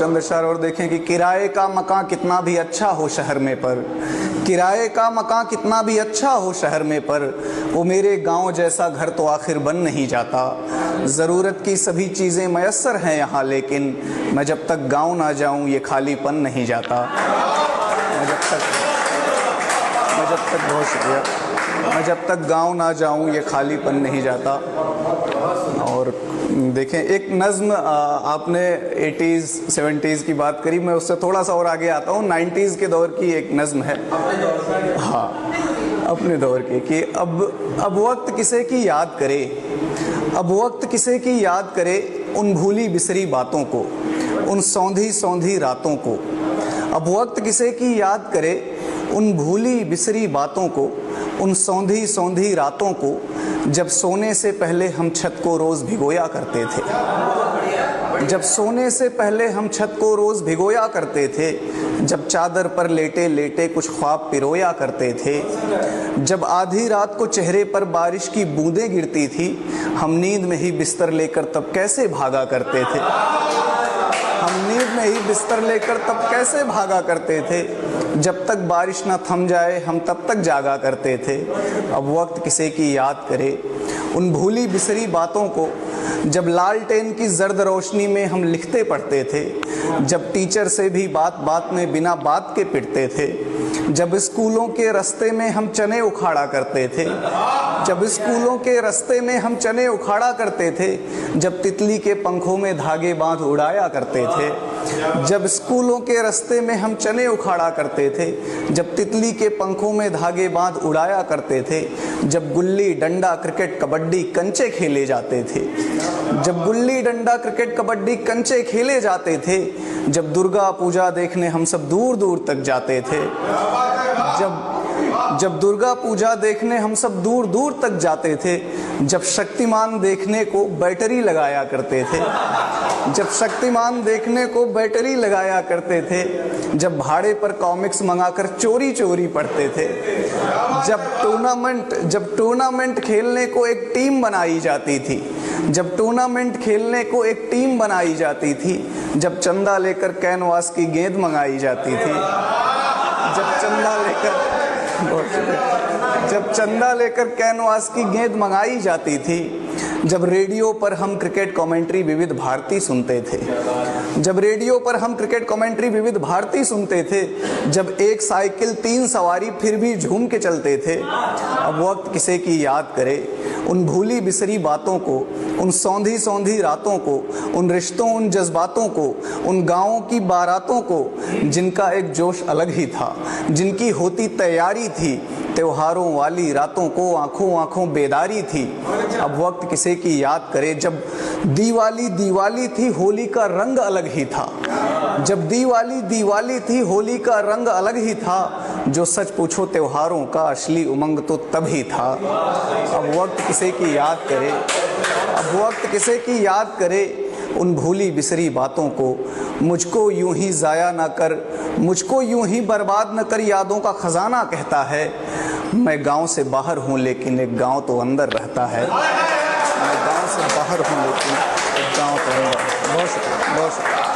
चंद अशआर और देखें कि किराए का मकान कितना भी अच्छा हो शहर में पर, किराए का मकान कितना भी अच्छा हो शहर में पर, वो मेरे गांव जैसा घर तो आखिर बन नहीं जाता। ज़रूरत की सभी चीज़ें मयस्सर हैं यहाँ, लेकिन मैं जब तक गांव ना जाऊँ ये खालीपन नहीं जाता। बहुत शुक्रिया। मैं जब तक गांव ना जाऊं ये खालीपन नहीं जाता। और देखें एक नज़्म, आपने 80s 70s की बात करी, मैं उससे थोड़ा सा और आगे आता हूँ। 90s के दौर की एक नज़्म है, हाँ अपने दौर की, कि अब वक्त किसे की याद करे, अब वक्त किसे की याद करे उन भूली बिसरी बातों को, उन सौंधी सौंधी रातों को। अब वक्त किसे की याद करे उन भूली बिसरी बातों को, उन सौंधी सौंधी रातों को, जब सोने से पहले हम छत को रोज़ भिगोया करते थे, जब सोने से पहले हम छत को रोज़ भिगोया करते थे, जब चादर पर लेटे लेटे कुछ ख्वाब पिरोया करते थे, जब आधी रात को चेहरे पर बारिश की बूंदें गिरती थी, हम नींद में ही बिस्तर लेकर तब कैसे भागा करते थे, हम नींद में ही बिस्तर लेकर तब कैसे भागा करते थे, जब तक बारिश ना थम जाए हम तब तक जागा करते थे। अब वक्त किसे की याद करे उन भूली बिसरी बातों को, जब लालटेन की जर्द रोशनी में हम लिखते पढ़ते थे, जब टीचर से भी बात बात में बिना बात के पिटते थे, जब स्कूलों के रास्ते में हम चने उखाड़ा करते थे, जब स्कूलों के रास्ते में हम चने उखाड़ा करते थे, जब तितली के पंखों में धागे बांध उड़ाया करते थे, जब स्कूलों के रास्ते में हम चने उखाड़ा करते थे, जब तितली के पंखों में धागे बांध उड़ाया करते थे, जब गुल्ली डंडा क्रिकेट कबड्डी कंचे खेले जाते थे, जब गुल्ली डंडा क्रिकेट कबड्डी कंचे खेले जाते थे, जब दुर्गा पूजा देखने हम सब दूर दूर तक जाते थे, जब दुर्गा पूजा देखने हम सब दूर दूर तक जाते थे, जब शक्तिमान देखने को बैटरी लगाया करते थे, जब शक्तिमान देखने को बैटरी लगाया करते थे, जब भाड़े पर कॉमिक्स मंगाकर चोरी चोरी पढ़ते थे, जब टूर्नामेंट खेलने को एक टीम बनाई जाती थी, जब टूर्नामेंट खेलने को एक टीम बनाई जाती थी, जब चंदा लेकर कैनवास की गेंद मंगाई जाती थी, जब चंदा लेकर कैनवास की गेंद मंगाई जाती थी, जब रेडियो पर हम क्रिकेट कमेंट्री विविध भारती सुनते थे, जब रेडियो पर हम क्रिकेट कमेंट्री विविध भारती सुनते थे, जब एक साइकिल 3 सवारी फिर भी झूम के चलते थे। अब वक्त किसे की याद करे उन भूली बिसरी बातों को, उन सौंधी सौंधी रातों को, उन रिश्तों उन जज्बातों को, उन गाँवों की बारातों को, जिनका एक जोश अलग ही था, जिनकी होती तैयारी थी, त्योहारों वाली रातों को आंखों आंखों बेदारी थी। अब वक्त किसे की याद करे जब दीवाली दीवाली थी होली का रंग अलग ही था, जब दीवाली दीवाली थी होली का रंग अलग ही था, जो सच पूछो त्योहारों का असली उमंग तो तब ही था। अब वक्त किसे की याद करे, अब वक्त किसे की याद करे उन भूली बिसरी बातों को, मुझको यूं ही ज़ाया ना कर, मुझको यूं ही बर्बाद न कर, यादों का ख़जाना कहता है। मैं गांव से बाहर हूं लेकिन एक गांव तो अंदर रहता है, मैं गांव से बाहर हूं लेकिन एक गांव तो अंदर। बहुत शुक्रिया, बहुत शुक्रिया।